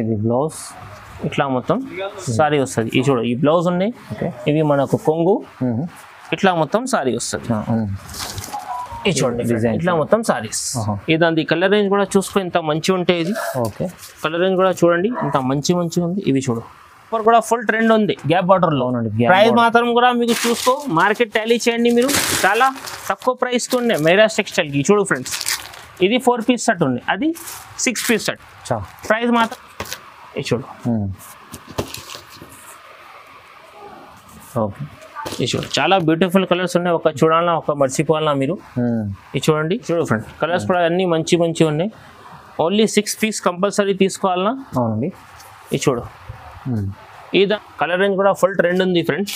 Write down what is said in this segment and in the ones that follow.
ఇది బ్లౌజ్ ఇట్లా మొత్తం సారీ వస్తుంది. ఈ చూడు ఈ బ్లౌజ్ ఉన్నాయి, ఇవి మనకు కొంగు, ఇట్లా మొత్తం సారీ వస్తుంది. ఇది చూడండి డిజైన్ ఇట్లా మొత్తం సారీస్. ఇదండి కలర్ రేంజ్ కూడా చూసుకో ఎంత మంచి ఉంటాయి. ఇది ఓకే కలర్ రేంజ్ కూడా చూడండి ఎంత మంచి ఉంది. ఇవి చూడు సూపర్ కూడా ఫుల్ ట్రెండ్ ఉంది గ్యాప్ బార్డర్ లో. ప్రైస్ మాత్రం కూడా మీకు చూసుకో మార్కెట్ టాలీ చేయండి మీరు, చాలా తక్కువ ప్రైస్ కి ఉన్నాయి మైరాజ్ టెక్స్టైల్ కి. చూడు ఫ్రెండ్స్ ఇది 4 పీస్ సెట్ ఉంది, అది 6 పీస్ సెట్. ప్రైస్ మాత్రం ఇది చూడు. ఓకే ఇది చూడు చాలా బ్యూటిఫుల్ కలర్స్ ఉన్నాయి. ఒక చూడాలన్నా ఒక మర్చిపోవాలన్నా మీరు. ఇది చూడండి చూడు ఫ్రెండ్ కలర్స్ కూడా అన్ని మంచి ఉన్నాయి. ఓన్లీ 6 పీస్ కంపల్సరీ తీసుకోవాలన్నా. అవునండి ఇది చూడు ఇది కలర్ రేంజ్ కూడా ఫుల్ ట్రెండ్ ఉంది ఫ్రెండ్స్.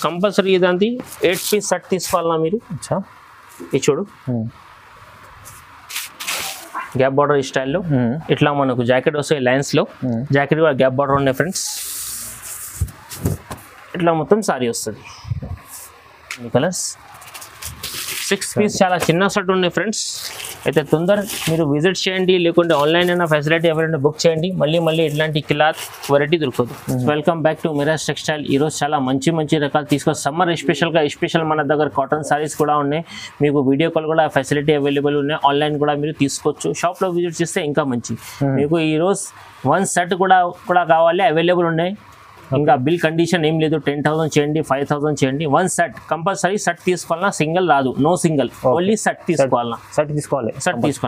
కంపల్సరీ ఇదంతా 8 పీస్ సెట్ తీసుకోవాలన్నా మీరు. ఇది చూడు గ్యాప్ బార్డర్ స్టైల్లో ఇట్లా మనకు జాకెట్ వస్తాయి లైన్స్ లో. జాకెట్ కూడా గ్యాప్ బార్డర్ ఉన్నాయి ఫ్రెండ్స్. ఇట్లా మొత్తం సారీ వస్తుంది. కలర్స్ 6 పీస్ చాలా చిన్న సెట్ ఉన్నాయి ఫ్రెండ్స్. అయితే తొందర మీరు విజిట్ చేయండి, లేకుంటే ఆన్లైన్ అయినా ఫెసిలిటీ ఎవరైనా బుక్ చేయండి. మళ్ళీ ఇట్లాంటి క్లాత్ వెరైటీ దొరకదు. Welcome back to Meraj textile. ఈరోజు చాలా మంచి రకాలు తీసుకొని సమ్మర్ స్పెషల్ మన దగ్గర కాటన్ సారీస్ కూడా ఉన్నాయి. మీకు వీడియో కాల్ కూడా ఫెసిలిటీ అవైలబుల్ ఉన్నాయి. ఆన్లైన్ కూడా మీరు తీసుకోవచ్చు. షాప్లో విజిట్ చేస్తే ఇంకా మంచి. మీకు ఈరోజు 1 సెట్ కూడా కావాలి, అవైలబుల్ ఉన్నాయి. ఇంకా బిల్ కండిషన్ ఏం లేదు. 10,000 చేయండి, 5,000 చేయండి. 1 సెట్ కంపల్సరీ సెట్ తీసుకోవాలన్నా, సింగిల్ రాదు. నో సింగిల్, ఓన్లీ సెట్ తీసుకోవాలన్నా. సెట్ తీసుకోవాలి.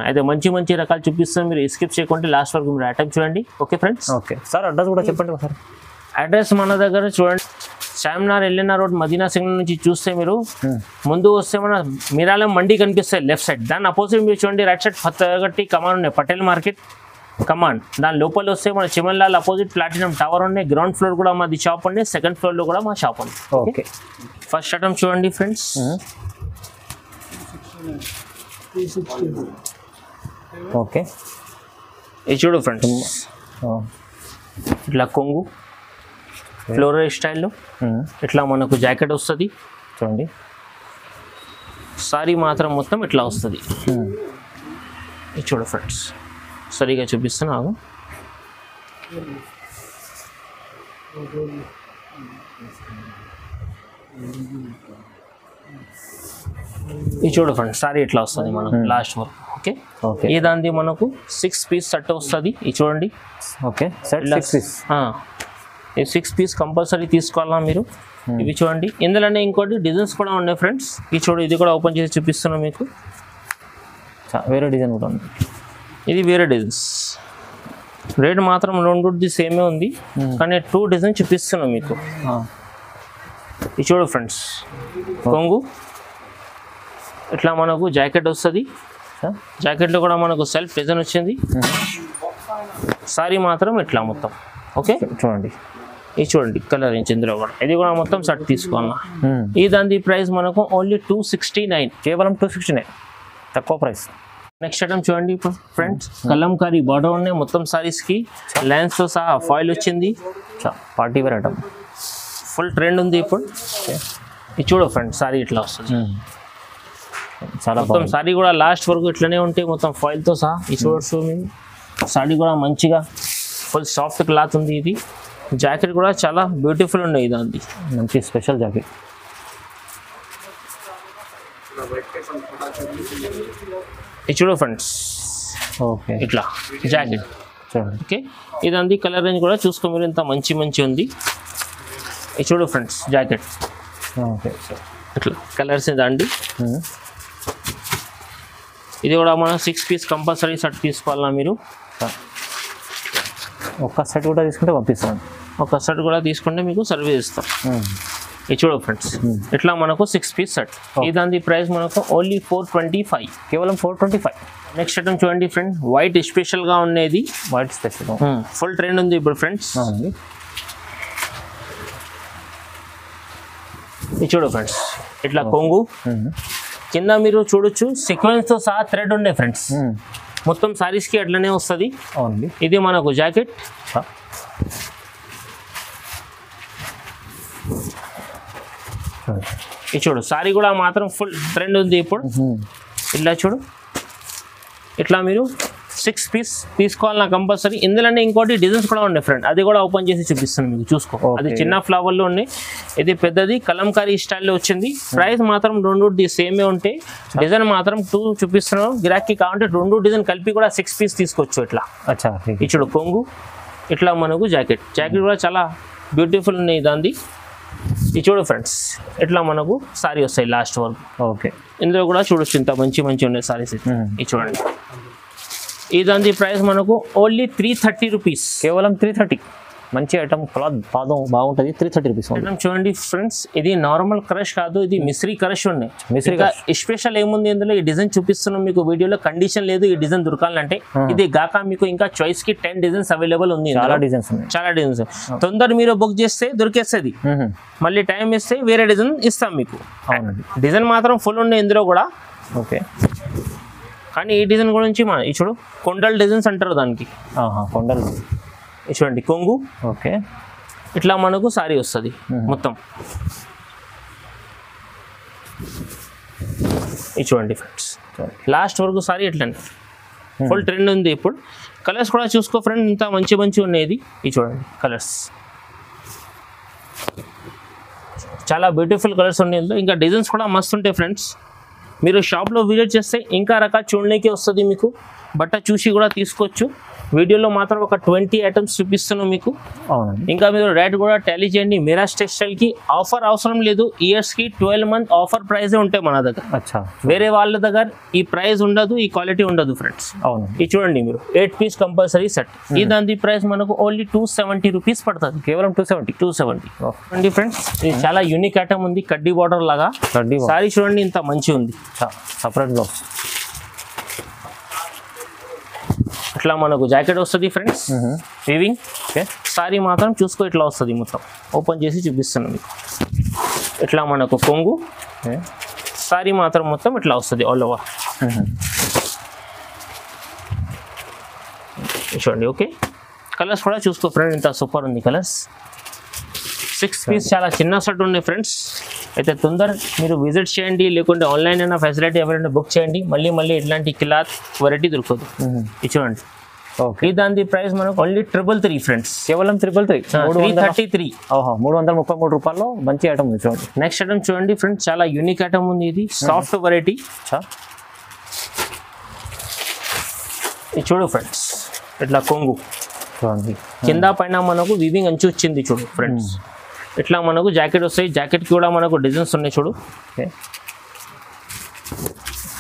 అయితే మంచి రకాలు చూపిస్తాం. మీరు స్కిప్ చేయకుండా లాస్ట్ వరకు మీరు ఐటమ్ చూడండి. Okay friends. Okay sir address కూడా చెప్పండి సార్. అడ్రస్ మన దగ్గర చూడండి Charminar LNR road Madina signal నుంచి చూస్తే మీరు ముందు వస్తే మన మీరాలం మండి కనిపిస్తాయి లెఫ్ట్ సైడ్. దాని అపోజిట్ మీరు చూడండి రైట్ సైడ్ ఫతేగట్టి కమాన్ ఉన్నాయి, పటేల్ మార్కెట్ కమాండ్. దాని లోపల వస్తే మన చిమన్లాల్ అపోజిట్ ప్లాటినం టవర్ ఉన్నాయి. గ్రౌండ్ ఫ్లోర్ కూడా మాది షాప్ ఉంది, సెకండ్ ఫ్లోర్ లో కూడా మా షాప్ ఉంది. ఓకే ఫస్ట్ ఐటమ్ చూడండి ఫ్రెండ్స్. ఓకే ఇది చూడు ఫ్రెండ్స్ ఇట్లా కొంగు ఫ్లోరల్ స్టైల్లో ఇట్లా మనకు జాకెట్ వస్తుంది. చూడండి సారీ మాత్రం మొత్తం ఇట్లా వస్తుంది. ఇది చూడు ఫ్రెండ్స్ సరిగా చూపిస్తున్నాను. ఇది చూడు ఫ్రెండ్స్ సారీ ఇట్లా వస్తుంది మనకు లాస్ట్ వరకు. ఓకే ఓకే ఈ దాన్ని మనకు 6 పీస్ సెట్ వస్తుంది. ఇది చూడండి. Okay set 6 piece. ఈ 6 పీస్ కంపల్సరీ తీసుకోవాలా మీరు. ఇవి చూడండి. ఇందులోనే ఇంకోటి డిజైన్స్ కూడా ఉన్నాయి ఫ్రెండ్స్. ఇది చూడు ఇది కూడా ఓపెన్ చేసి చూపిస్తున్నాను మీకు. వేరే డిజైన్ కూడా ఉంది. ఇది వేరే డిజైన్స్. రేట్ మాత్రం రెండుది సేమే ఉంది, కానీ 2 డిజైన్ చూపిస్తున్నాను మీకు. ఇది చూడు ఫ్రెండ్స్ కొంగు ఇట్లా మనకు జాకెట్ వస్తుంది. జాకెట్లో కూడా మనకు సెల్ఫ్ డిజైన్ వచ్చింది. సారీ మాత్రం ఇట్లా మొత్తం. ఓకే చూడండి ఇది చూడండి కలర్ ఇందులో కూడా. ఇది కూడా మొత్తం సెట్ తీసుకోవాలా. ఈ దాని ప్రైస్ మనకు ఓన్లీ 269, కేవలం 269 తక్కువ ప్రైస్. నెక్స్ట్ ఐటమ్ చూడండి ఫ్రెండ్స్ కలంకారీ బార్డర్ ఉన్నాయి మొత్తం సారీస్ కి. లైన్స్ తో సహా ఫాయిల్ వచ్చింది. Party wear item full trend ఉంది ఇప్పుడు. ఇది చూడు ఫ్రెండ్స్ సారీ ఇట్లా వస్తుంది. చాలా మొత్తం సారీ కూడా లాస్ట్ వరకు ఇట్లనే ఉంటాయి మొత్తం ఫాయిల్ తో సహా. ఈ చూడొచ్చు సారీ కూడా మంచిగా ఫుల్ సాఫ్ట్ క్లాత్ ఉంది. ఇది జాకెట్ కూడా చాలా బ్యూటిఫుల్ ఉన్నాయి. ఇదంతా మంచి స్పెషల్ జాకెట్. ఇది చూడు ఫ్రెండ్స్ ఓకే ఇట్లా జాకెట్ చూడండి. ఓకే ఇదంతా కలర్ రేంజ్ కూడా చూసుకో మీరు ఇంత మంచి ఉంది. ఇది చూడు ఫ్రెండ్స్ జాకెట్. ఓకే ఇట్లా కలర్స్ ఇదండి. ఇది కూడా మనం 6 పీస్ కంపల్సరీ సెట్ తీసుకోవాలన్నా మీరు. ఒక్క సెట్ కూడా తీసుకుంటే పంపిస్తాం. ఒక సెట్ కూడా తీసుకుంటే మీకు సర్వీస్ ఇస్తాం. ఇది చూడు ఫ్రెండ్స్ ఇట్లా మనకు 6 పీస్ సెట్. ఇదాని ప్రైస్ మనకు ఓన్లీ 425, కేవలం 425. నెక్స్ట్ ఐటమ్ చూడండి ఫ్రెండ్ వైట్ స్పెషల్ గా ఉండేది. వైట్ స్పెషల్ ఫుల్ ట్రెండ్ ఉంది ఇప్పుడు ఫ్రెండ్స్. ఇది చూడు ఫ్రెండ్స్ ఇట్లా కొంగు కింద మీరు చూడొచ్చు సీక్వెన్స్ తో సహా థ్రెడ్ ఉండే ఫ్రెండ్స్. మొత్తం సారీస్ కి అట్లనే వస్తుంది. ఇది మనకు జాకెట్. ఇది చూడు సారీ కూడా మాత్రం ఫుల్ ట్రెండ్ ఉంది ఇప్పుడు. ఇట్లా చూడు ఇట్లా మీరు 6 పీస్ తీసుకోవాలన్నా కంపల్సరీ. ఇందులోనే ఇంకోటి డిజైన్స్ కూడా ఉన్నాయి ఫ్రెండ్, అది కూడా ఓపెన్ చేసి చూపిస్తాను మీకు, చూసుకో. అది చిన్న ఫ్లవర్లో ఉన్నాయి, ఇది పెద్దది కలంకారీ స్టైల్లో వచ్చింది. ప్రైస్ మాత్రం రెండు సేమే ఉంటాయి, డిజైన్ మాత్రం 2 చూపిస్తున్నాం. గిరాకీ కావాలంటే 2 డిజైన్ కలిపి కూడా 6 పీస్ తీసుకోవచ్చు ఇట్లా. అచ్చా, ఇచ్చుడు కొంగు, ఇట్లా మనకు జాకెట్ కూడా చాలా బ్యూటిఫుల్ ఉన్నాయి దాన్ని. ఇది చూడు ఫ్రెండ్స్, ఇట్లా మనకు సారీ వస్తాయి లాస్ట్ వరకు. ఓకే, ఇందులో కూడా చూడొచ్చు ఇంత మంచి ఉన్నాయి సారీస్. ఇది చూడండి, ఈ దాని ప్రైస్ మనకు ఓన్లీ 330 రూపీస్, కేవలం 330. మంచి ఐటమ్, క్లాత్ బాగుంటుంది. 330 రూపీస్ చూడండి ఫ్రెండ్స్. ఇది నార్మల్ క్రష్ కాదు, ఇది మిస్రీ క్రష్ ఉన్నాయి. స్పెషల్ ఏముంది ఇందులో, ఈ డిజైన్ చూపిస్తున్నాం మీకు వీడియోలో. కండిషన్ లేదు ఈ డిజైన్ దొరకాలంటే. ఇది గాక మీకు ఇంకా చాయిస్ కి 10 డిజైన్స్ అవైలబుల్ ఉంది. చాలా డిజైన్స్ తొందర మీరు బుక్ చేస్తే దొరికేస్తుంది. మళ్ళీ టైం ఇస్తే వేరే డిజైన్ ఇస్తాం మీకు. డిజైన్ మాత్రం ఫుల్ ఉన్నాయి ఇందులో కూడా. ఓకే, కానీ ఈ డిజైన్ గురించి చూడు, కొండల్ డిజైన్స్ అంటారు దానికి. కొండల్ చూడండి కొంగు. ఓకే, ఇట్లా మనకు సారీ వస్తుంది మొత్తం. ఇది చూడండి ఫ్రెండ్స్, లాస్ట్ వరకు సారీ ఎట్లండి ఫుల్ ట్రెండ్ ఉంది ఇప్పుడు. కలర్స్ కూడా చూసుకో ఫ్రెండ్, ఇంత మంచి ఉన్నాయి. ఇది చూడండి కలర్స్, చాలా బ్యూటిఫుల్ కలర్స్ ఉన్నాయి ఇందులో. ఇంకా డిజైన్స్ కూడా మస్తు ఉంటాయి ఫ్రెండ్స్. మీరు షాప్లో విజిట్ చేస్తే ఇంకా రకాలు చూడడానికి వస్తుంది మీకు. బట్ట చూసి కూడా తీసుకోవచ్చు. వీడియోలో మాత్రం ఒక 20 ఐటమ్స్ చూపిస్తున్నాం మీకు. ఇంకా మీరు రేట్ కూడా టాలీ చేయండి. మిరాజ్ టెక్స్టైల్కి ఆఫర్ అవసరం లేదు, ఇయర్స్కి 12 మంత్ ఆఫర్ ప్రైజే ఉంటాయి మన దగ్గర. వేరే వాళ్ళ దగ్గర ఈ ప్రైస్ ఉండదు, ఈ క్వాలిటీ ఉండదు ఫ్రెండ్స్. ఇది చూడండి మీరు, 8 పీస్ కంపల్సరీ సెట్. ఈ దాని ప్రైస్ మనకు ఓన్లీ 270 రూపీస్ పడుతుంది, కేవలం 270. ఫ్రెండ్స్, ఇది చాలా యూనిక్ ఐటమ్ ఉంది, కడ్డీ బార్డర్ లాగా సారీ. చూడండి ఇంత మంచి ఉంది, సపరేట్ బ్లౌజ్. ఇట్లా మనకు జాకెట్ వస్తుంది ఫ్రెండ్స్, వీవింగ్. సారీ మాత్రం చూసుకో ఇట్లా వస్తుంది మొత్తం. ఓపెన్ చేసి చూపిస్తున్నాను మీకు. ఇట్లా మనకు కొంగు, సారీ మాత్రం మొత్తం ఇట్లా వస్తుంది ఆల్ ఓవర్. చూడండి. ఓకే, కలర్స్ కూడా చూసుకో ఫ్రెండ్, ఇంత సూపర్ ఉంది కలర్స్. 6 పీస్ చాలా చిన్న సెట్ ఉన్నాయి ఫ్రెండ్స్. అయితే తొందర మీరు విజిట్ చేయండి, లేకుంటే ఆన్లైన్ అయినా ఫెసిలిటీ ఎవరైనా బుక్ చేయండి. మళ్ళీ ఇట్లాంటి క్లాత్ వెరైటీ దొరకదు. ఇది చూడండి. ఈ దాని ప్రైస్ మనకు ఓన్లీ 333 ఫ్రెండ్స్, కేవలం 333. 333 రూపాయల్లో మంచి ఐటమ్ ఉంది చూడండి. నెక్స్ట్ ఐటమ్ చూడండి ఫ్రెండ్స్, చాలా యూనిక్ ఐటమ్ ఉంది. ఇది సాఫ్ట్ వెరైటీ. ఇది చూడు ఫ్రెండ్స్, ఇట్లా కొంగు చూడండి, కింద పైన మనకు వీవింగ్ అంచు వచ్చింది చూడు ఫ్రెండ్స్. ఇట్లా మనకు జాకెట్ వస్తాయి, జాకెట్కి కూడా మనకు డిజైన్స్ ఉన్నాయి చూడు.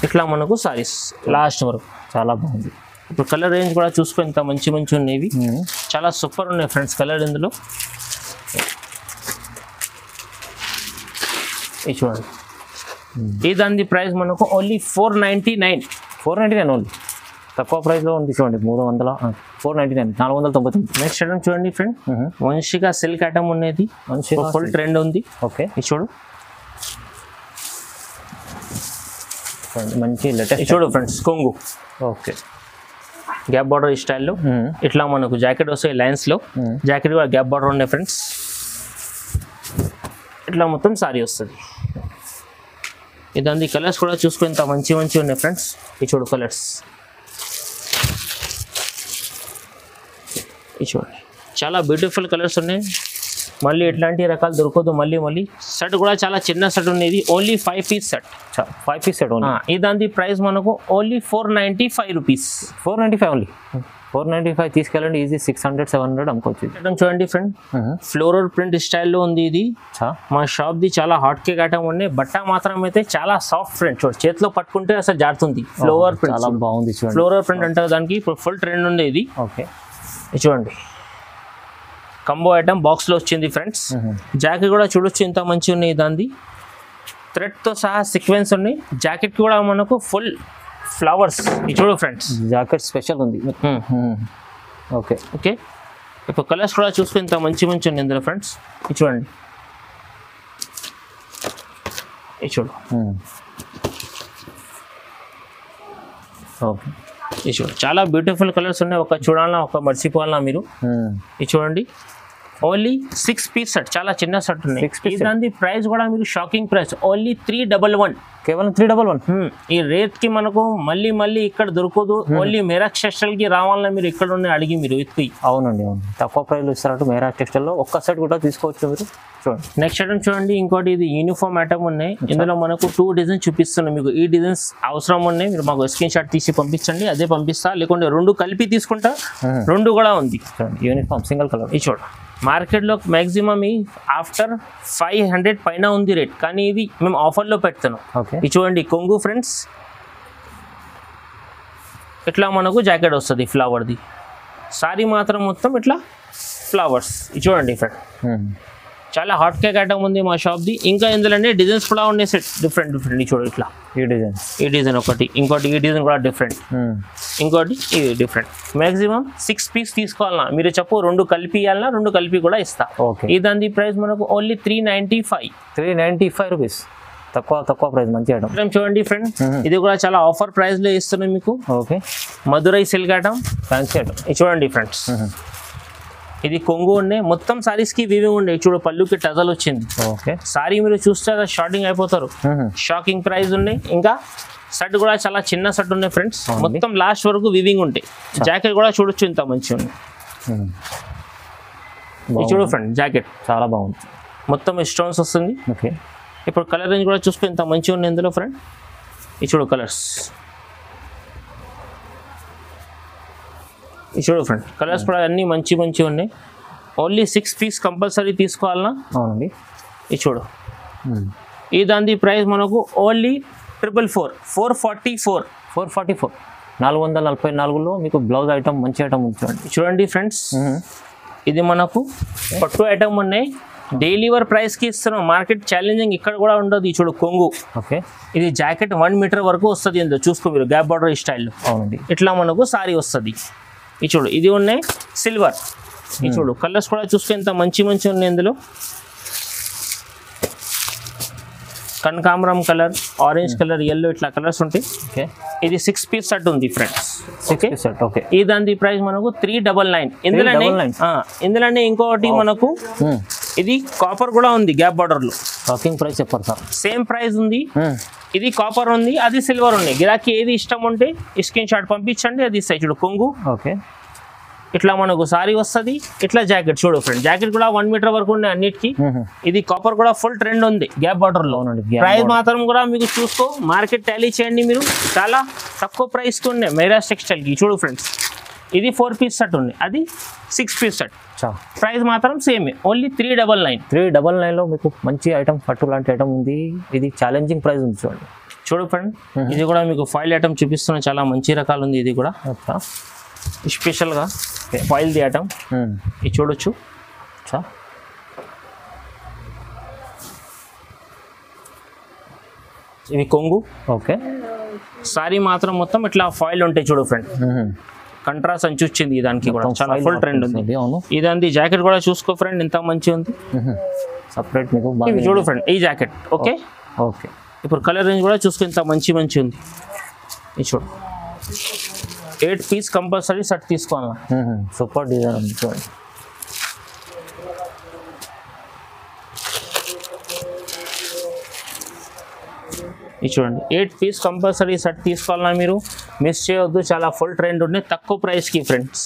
ఇట్లా మనకు సారీస్ లాస్ట్ వరకు చాలా బాగుంది. ఇప్పుడు కలర్ రేంజ్ కూడా చూసుకో, ఇంత మంచి ఉన్నాయి. చాలా సూపర్ ఉన్నాయి ఫ్రెండ్స్ కలర్ ఇందులో. ఇది చూడండి. ఈ దాని ప్రైస్ మనకు ఓన్లీ 499 ఓన్లీ. తక్కువ ప్రైస్లో ఉంది చూడండి, 499, 499. నెక్స్ట్ ఐటమ్ చూడండి ఫ్రెండ్, మంచిగా సిల్క్ ఐటమ్ ఉన్నది, ఫుల్ ట్రెండ్ ఉంది. ఓకే, ఇది చూడు, మంచి లేటెస్ట్ చూడు ఫ్రెండ్స్, కొంగు. ఓకే, గ్యాప్ బార్డర్ ఈ స్టైల్లో. ఇట్లా మనకు జాకెట్ వస్తాయి లైన్స్లో, జాకెట్ కూడా గ్యాప్ బార్డర్ ఉన్నాయి ఫ్రెండ్స్. ఇట్లా మొత్తం సారీ వస్తుంది. ఇదంతా కలర్స్ కూడా చూసుకుని ఇంత మంచి ఉన్నాయి ఫ్రెండ్స్. ఇది చూడు కలర్స్, ఇది చూడండి, చాలా బ్యూటిఫుల్ కలర్స్ ఉన్నాయి. మళ్ళీ ఎట్లాంటి రకాలు దొరకదు. మళ్ళీ సెట్ కూడా చాలా చిన్న సెట్ ఉన్నది, only 5 piece set. 5 piece set. ఈ దాని ప్రైస్ మనకు ఓన్లీ 495 రూపీస్. 495 ఓన్లీ. 495 తీసుకెళ్ళండి, ఈజీ 600-700 అమ్ముకోవచ్చు. చూడండి ఫ్రెండ్, ఫ్లోరల్ ప్రింట్ స్టైల్లో ఉంది ఇది. మా షాప్ది చాలా హాట్ కేక్ ఐటమ్ ఉన్నాయి. బట్ట మాత్రం అయితే చాలా సాఫ్ట్ ప్రింట్, చూడండి చేతిలో పట్టుకుంటే అసలు జారుతుంది. ఫ్లోరల్ ప్రింట్ చాలా బాగుంది. ఫ్లోరల్ ప్రింట్ అంటారు దానికి, ఇప్పుడు ఫుల్ ట్రెండ్ ఉంది ఇది. ఓకే, చూడండి కంబో ఐటమ్ బాక్స్లో వచ్చింది ఫ్రెండ్స్. జాకెట్ కూడా చూడొచ్చు ఎంత మంచి ఉన్నాయి. దాన్ని థ్రెడ్తో సహా సీక్వెన్స్ ఉన్నాయి. జాకెట్ కూడా మనకు ఫుల్ ఫ్లవర్స్. ఇది చూడు ఫ్రెండ్స్, జాకెట్ స్పెషల్ ఉంది. ఓకే, ఇప్పుడు కలర్స్ కూడా చూసుకుని ఇంత మంచి ఉన్నాయి ఇందులో ఫ్రెండ్స్. ఇది చూడండి, ఇది చూడు. ఓకే, ఇది చూడండి, చాలా బ్యూటిఫుల్ కలర్స్ ఉన్నాయి. ఒక చూడాలన్నా, ఒక మర్చిపోవాలన్నా మీరు. ఇది చూడండి, ఓన్లీ 6 పీస్ సెట్, చాలా చిన్న సెట్ ఉన్నాయి. 6 piece దాని ప్రైస్ కూడా మీరు షాకింగ్ ప్రైస్ ఓన్లీ 311. కేవలం 311. ఈ రేట్ కి మనకు మళ్ళీ ఇక్కడ దొరకదు. ఓన్లీ మేరా టెక్స్టైల్ కి రావాలన్నా మీరు ఇక్కడ ఉన్న అడిగి మీరు ఎత్తుకి. అవునండి, అవును, తక్కువ ప్రైస్ లో ఇస్తారంటే మేరా టెక్స్టైల్ లో ఒక్క సెట్ కూడా తీసుకోవచ్చు మీరు. చూడండి నెక్స్ట్ ఐటమ్ చూడండి, ఇంకోటి ఇది యూనిఫామ్ ఐటమ్ ఉన్నాయి. ఇందులో మనకు 2 డిజైన్స్ చూపిస్తున్నాం మీకు. ఈ డిజైన్స్ అవసరం ఉన్నాయి, మీరు మాకు స్క్రీన్ షాట్ తీసి పంపించండి, అదే పంపిస్తా. లేకుంటే 2 కలిపి తీసుకుంటా, 2 కూడా ఉంది. Uniform single colour. ఇది చూడ మార్కెట్లో మ్యాక్సిమం ఆఫ్టర్ 500 పైన ఉంది రేట్, కానీ ఇది మేము ఆఫర్లో పెడుతున్నాం. ఇది చూడండి కొంగు ఫ్రెండ్స్, ఇట్లా మనకు జాకెట్ వస్తుంది ఫ్లవర్ది. సారీ మాత్రం మొత్తం ఇట్లా ఫ్లవర్స్. ఇది చూడండి ఫ్రెండ్, చాలా హాట్ కేక్ ఐటమ్ ఉంది మా షాప్ది. ఇంకా ఇందులోనే డిజైన్స్ కూడా ఉన్నాయి సెట్, డిఫరెంట్ చూడండి. ఇట్లా ఈ డిజైన్ ఒకటి, ఇంకోటి ఈ డిజైన్ కూడా డిఫరెంట్, ఇంకోటి ఇది డిఫరెంట్. మాక్సిమం 6 పీస్ తీసుకోవాలన్నా మీరు చెప్పు, 2 కలిపి ఇవ్వాలన్నా 2 కలిపి కూడా ఇస్తా. ఈ దాని ప్రైస్ మనకు ఓన్లీ 395 రూపీస్. తక్కువ ప్రైస్, మంచి ఐటమ్. చూడండి ఫ్రెండ్, ఇది కూడా చాలా ఆఫర్ ప్రైస్ లో ఇస్తున్నాం మీకు. Madurai silk item, fancy item. ఇది చూడండి ఫ్రెండ్స్, ఇది కొంగు ఉన్నాయి, మొత్తం సారీస్ కి వివింగ్ ఉండే. చూడు పళ్ళుకి టజల్ వచ్చింది. సారీ మీరు చూస్తే షార్టింగ్ అయిపోతారు. షాకింగ్ ప్రైస్ ఉన్నాయి. ఇంకా సెట్ కూడా చాలా చిన్న సెట్ ఉన్నాయి ఫ్రెండ్స్, మొత్తం లాస్ట్ వరకు వివింగ్ ఉంటాయి. జాకెట్ కూడా చూడొచ్చు, ఇంత మంచిగా ఉంది. చూడు ఫ్రెండ్, జాకెట్ చాలా బాగుంది, మొత్తం స్టోన్స్ వస్తుంది. ఇప్పుడు కలర్ రేంజ్ కూడా చూసుకో, ఇంత మంచిగా ఉంది ఇందులో ఫ్రెండ్. ఇది చూడు కలర్స్, ఇది చూడు ఫ్రెండ్, కలర్స్ కూడా అన్ని మంచి ఉన్నాయి. ఓన్లీ 6 పీస్ కంపల్సరీ తీసుకోవాలన్నా. అవునండి. ఇది చూడు, ఈ దాని ప్రైస్ మనకు ఓన్లీ 444. 444లో మీకు బ్లౌజ్ ఐటమ్, మంచి ఐటమ్ ఉంది. చూడండి ఫ్రెండ్స్, ఇది మనకు పట్టు ఐటమ్ ఉన్నాయి. డైలీ వర్ ప్రైస్ కి ఇస్తున్నాం. మార్కెట్ ఛాలెంజింగ్ ఇక్కడ కూడా ఉండదు. ఈ చూడు కొంగు, ఇది జాకెట్ 1 మీటర్ వరకు వస్తుంది. ఇందులో చూసుకో మీరు, గ్యాప్ బార్డర్ స్టైల్లో. అవునండి, ఇట్లా మనకు సారీ వస్తుంది. ఇది చూడు, ఇది ఉన్నాయి సిల్వర్. ఇది చూడు కలర్స్ కూడా చూసుకుని ఎంత మంచి ఉన్నాయి ఇందులో. కనకాంబరం కలర్, ఆరెంజ్ కలర్, ఎల్లో, ఇట్లా కలర్స్ ఉంటాయి. ఇది 6 పీస్ సెట్ ఉంది ఫ్రెండ్స్. ఈ దాని ప్రైస్ మనకు 399. ఇందులోనే ఇంకోటి మనకు ఇది కాపర్ కూడా ఉంది, గ్యాప్ బార్డర్ లో. షాకింగ్ ప్రైస్ చెప్పారు సార్, సేమ్ ప్రైస్ ఉంది. ఇది కాపర్ ఉంది, అది సిల్వర్ ఉంది. గిరాకీ ఏది ఇష్టం ఉంటే స్క్రీన్ షాట్ పంపించండి, అది ఇస్తాయి. చూడు కొంగు, ఇట్లా మనకు సారీ వస్తుంది. ఇట్లా జాకెట్ చూడు ఫ్రెండ్, జాకెట్ కూడా 1 మీటర్ వరకు ఉన్నాయి అన్నిటికీ. ఇది కాపర్ కూడా ఫుల్ ట్రెండ్ ఉంది గ్యాప్ బార్డర్ లో. ప్రైస్ మాత్రం కూడా మీకు చూసుకో, మార్కెట్ టాలీ చేయండి మీరు. చాలా తక్కువ ప్రైస్ కి ఉన్నాయి మేరా టెక్స్టైల్ కి. చూడు ఫ్రెండ్స్, ఇది 4 పీస్ సెట్ ఉంది, అది 6 పీస్ సెట్. ప్రైస్ మాత్రం సేమే, ఓన్లీ 399లో మీకు మంచి ఐటమ్, పట్టు లాంటి ఐటమ్ ఉంది. ఇది ఛాలెంజింగ్ ప్రైస్ ఉంది. చూడండి చూడు ఫ్రెండ్, ఇది కూడా మీకు ఫాయిల్ ఐటమ్ చూపిస్తున్నా, చాలా మంచి రకాలు ఉంది. ఇది కూడా స్పెషల్గా ఫాయిల్ ది ఐటమ్, ఇది చూడొచ్చు. ఇది కొంగు. సారీ మాత్రం మొత్తం ఇట్లా ఫాయిల్ ఉంటాయి. చూడు ఫ్రెండ్, కంట్రాస్ట్ అంచు వచ్చింది దానికి కూడా, చాలా ఫుల్ ట్రెండ్ ఉంది. ఇదంది జాకెట్ కూడా చూసుకో ఫ్రెండ్, ఎంత మంచిగా ఉంది. సపరేట్ మీకు చూడు ఫ్రెండ్, ఈ జాకెట్. ఓకే, ఇప్పుడు కలర్ రేంజ్ కూడా చూసుకో, ఎంత మంచి ఉంది. ఇది చూడు, 8 పీస్ కంపల్సరీ సెట్ తీసుకోవాలా. సూపర్ డిజైన్ ఉంది. చూడండి, ఇది చూడండి, 8 పీస్ కంపల్సరీ సెట్ తీసుకోవాలన్నా మీరు, మిస్ చేయవద్దు. చాలా ఫుల్ ట్రెండ్ ఉన్నాయి, తక్కువ ప్రైస్కి ఫ్రెండ్స్.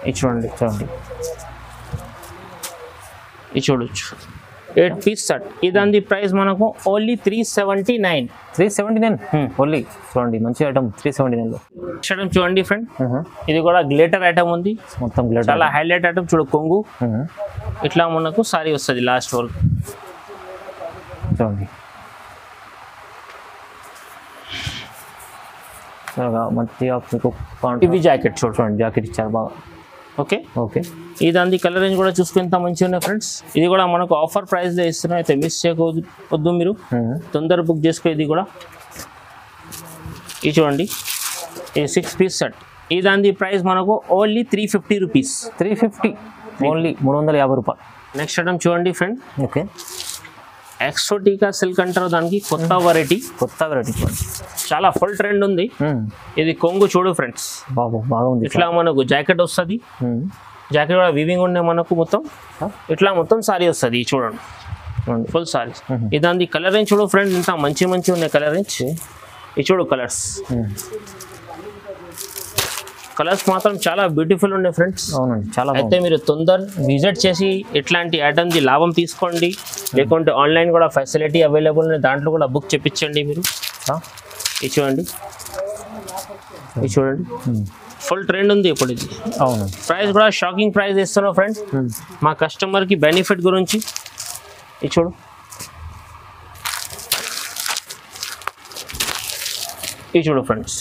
ఇది చూడండి, ఇది చూడొచ్చు, 8 పీస్ సెట్. ఇదంది ప్రైస్ మనకు ఓన్లీ 379 ఓన్లీ. చూడండి మంచి ఐటమ్, 379లో. ఐటమ్ చూడండి ఫ్రెండ్, ఇది కూడా గ్లిటర్ ఐటమ్ ఉంది, మొత్తం గ్లిటర్, చాలా హైలైట్ ఐటమ్. చూడు కొంగు, ఇట్లా మనకు సారీ వస్తుంది లాస్ట్ వరకు. చూడండి, మంచిగా మీకు ఇది జాకెట్. చూడండి, జాకెట్ ఇచ్చారు బాగా. ఓకే, ఈ దాని కలర్ రేంజ్ కూడా చూసుకుంటే మంచిగా ఉన్నాయి ఫ్రెండ్స్. ఇది కూడా మనకు ఆఫర్ ప్రైస్ లో ఇస్తున్నాం, అయితే మిస్ చేయవద్దు మీరు, తొందర బుక్ చేసుకో. ఇది కూడా ఇది చూడండి, ఇది 6 పీస్ సెట్. ఈ దాని ప్రైస్ మనకు ఓన్లీ 350 రూపీస్. 350, ఓన్లీ 350 రూపాయలు. నెక్స్ట్ ఐటమ్ చూడండి ఫ్రెండ్, ఎక్సోటికా సిల్క్ అంటారు దానికి, కొత్త వెరైటీ చాలా ఫుల్ ట్రెండ్ ఉంది. ఇది కొంగు చూడు ఫ్రెండ్స్, బాగుంది. ఇట్లా మనకు జాకెట్ వస్తుంది. జాకెట్ కూడా వీవింగ్ ఉండే మనకు మొత్తం ఇట్లా మొత్తం సారీ వస్తుంది చూడండి ఫుల్ సారీ. ఇదాని కలర్ రేంజ్ చూడు ఫ్రెండ్, ఇంత మంచి మంచి ఉన్నాయి కలర్ రేంజ్. ఇది చూడు కలర్స్, కలర్స్ మాత్రం చాలా బ్యూటిఫుల్ ఉన్నాయి ఫ్రెండ్స్. అవునండి చాలా. అయితే మీరు తొందర విజిట్ చేసి ఇట్లాంటి ఐటమ్ది లాభం తీసుకోండి, లేకుంటే ఆన్లైన్ కూడా ఫెసిలిటీ అవైలబుల్ ఉన్నాయి, దాంట్లో కూడా బుక్ చేపించండి మీరు. ఇది చూడండి, ఇది చూడండి ఫుల్ ట్రెండ్ ఉంది ఇప్పుడు ఇది. అవును, ప్రైస్ కూడా షాకింగ్ ప్రైస్ ఇస్తున్నాం ఫ్రెండ్స్ మా కస్టమర్కి బెనిఫిట్ గురించి. ఇది చూడు, ఇది చూడు ఫ్రెండ్స్,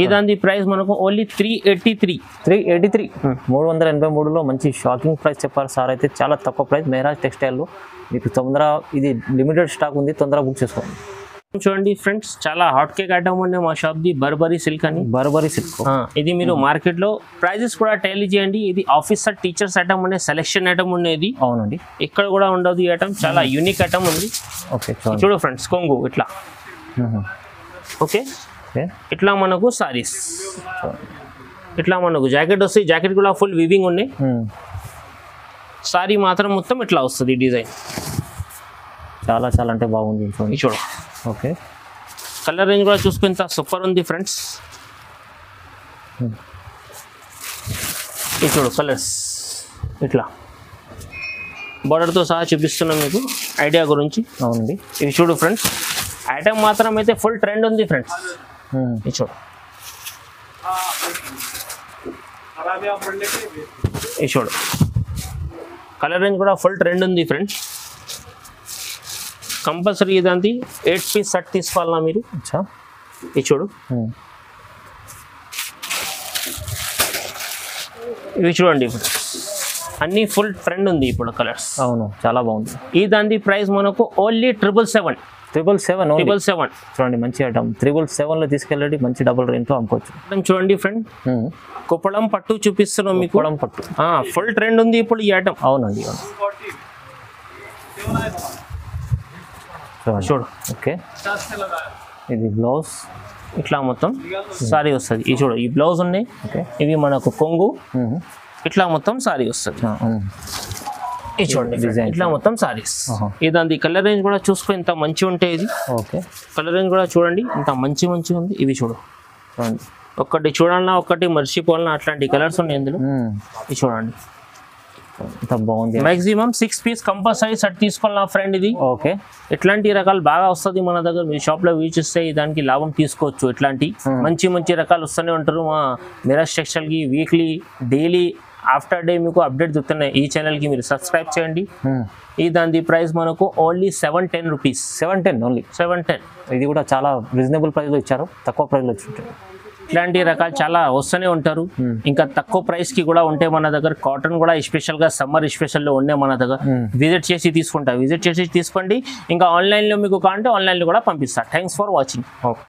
ఈ దాని ప్రైస్ మనకు ఓన్లీ 383. 383 383లో మంచి షాకింగ్ ప్రైస్ చెప్పారు సార్. అయితే చాలా తక్కువ ప్రైస్ మెహరాజ్ టెక్స్టైల్లో. మీకు తొందర ఇది లిమిటెడ్ స్టాక్ ఉంది, తొందరగా బుక్ చేసుకోండి. చూడండి ఫ్రెండ్స్, చాలా హాట్ కేక్ ఐటమ్ ఉండే మా షాప్ది బర్బరీ సిల్క్ అని. బర్బరీ సిల్క్ ఇది మీరు మార్కెట్లో ప్రైజెస్ కూడా టెల్ చేయండి. ఇది ఆఫీసర్ టీచర్స్ ఐటమ్ ఉండే, సెలెక్షన్ ఐటమ్ ఉండేది. అవునండి, ఇక్కడ కూడా ఉండదు ఈ ఐటమ్, చాలా యూనిక్ ఐటమ్ ఉంది. ఓకే చూడు ఫ్రెండ్స్, కొంగు ఇట్లా. ఓకే, ఇట్లా మనకు సారీస్, ఇట్లా మనకు జాకెట్ వస్తుంది. జాకెట్ కూడా ఫుల్ వీవింగ్ ఉన్నాయి. సారీ మాత్రం మొత్తం ఇట్లా వస్తుంది డిజైన్. చాలా చాలా అంటే బాగుంది చూడండి. చూడు, ఓకే కలర్ రేంజ్ కూడా చూసుకుంటే సూపర్ ఉంది ఫ్రెండ్స్. ఇది చూడు కలర్స్ ఇట్లా బార్డర్తో సహా చూపిస్తున్నాం మీకు ఐడియా గురించి. అవునండి, ఇది చూడు ఫ్రెండ్స్, ఐటమ్ మాత్రం అయితే ఫుల్ ట్రెండ్ ఉంది ఫ్రెండ్స్. ఇది చూడు, ఇది చూడు కలర్ రేంజ్ కూడా ఫుల్ ట్రెండ్ ఉంది ఫ్రెండ్స్. కంపల్సరీ ఇదంతా 8 పీస్ సెట్ తీసుకోవాలన్నా మీరు. ఇది చూడు, ఇవి చూడండి అన్నీ ఫుల్ ట్రెండ్ ఉంది ఇప్పుడు కలర్స్. అవును, చాలా బాగుంది. ఈ దాని ప్రైస్ మనకు ఓన్లీ 777. 777 చూడండి, మంచి ఐటమ్. 777లో తీసుకెళ్ళండి, మంచి డబుల్ రేంజ్లో అమ్ముకోవచ్చు. చూడండి ఫ్రెండ్, కుప్పడం పట్టు చూపిస్తున్నాం మీకు. కుప్పడం పట్టు ఫుల్ ట్రెండ్ ఉంది ఇప్పుడు ఈ ఐటమ్. అవునండి, అవును చూడు. ఓకే, ఇది బ్లౌజ్ ఇట్లా మొత్తం సారీ వస్తుంది. ఇది చూడు, ఈ బ్లౌజ్ ఉన్నాయి. ఇవి మనకు కొంగు ఇట్లా మొత్తం సారీ వస్తుంది. ఇది చూడండి డిజైన్ ఇట్లా మొత్తం సారీస్. ఇదంతా కలర్ రేంజ్ కూడా చూసుకో ఇంత మంచి ఉంటాయి. ఇది ఓకే, కలర్ రేంజ్ కూడా చూడండి ఇంత మంచి మంచి ఉంది. ఇవి చూడు, ఒక్కటి చూడాలన్నా ఒక్కటి మర్చిపోవాలన్నా అట్లాంటి కలర్స్ ఉన్నాయి ఇందులో. ఇది చూడండి ఇంత బాగుంది. మాక్సిమం 6 పీస్ కంపల్సరీ సెట్ తీసుకోవాలన్నా ఫ్రెండ్ ఇది. ఓకే, ఇట్లాంటి రకాలు బాగా వస్తుంది మన దగ్గర. మీ షాప్లో వీచిస్తే దానికి లాభం తీసుకోవచ్చు. ఇట్లాంటి మంచి మంచి రకాలు వస్తూనే ఉంటారు మా మెహరాజ్ టెక్స్టైల్కి. వీక్లీ డైలీ ఆఫ్టర్ డే మీకు అప్డేట్ దొరుకుతున్నాయి. ఈ ఛానల్కి మీరు సబ్స్క్రైబ్ చేయండి. ఈ దాని ప్రైస్ మనకు ఓన్లీ 710 రూపీస్. 710 ఓన్లీ 710. ఇది కూడా చాలా రీజనబుల్ ప్రైస్లో ఇచ్చారు, తక్కువ ప్రైస్లో వచ్చి. ఇట్లాంటి రకాలు చాలా వస్తూనే ఉంటారు. ఇంకా తక్కువ ప్రైస్కి కూడా ఉంటాయి మన దగ్గర. కాటన్ కూడా స్పెషల్గా సమ్మర్ స్పెషల్లో ఉండే మన దగ్గర. విజిట్ చేసి తీసుకుంటా, విజిట్ చేసి తీసుకోండి. ఇంకా ఆన్లైన్లో మీకు కావాలంటే ఆన్లైన్లో కూడా పంపిస్తా. Thanks for watching. ఓకే.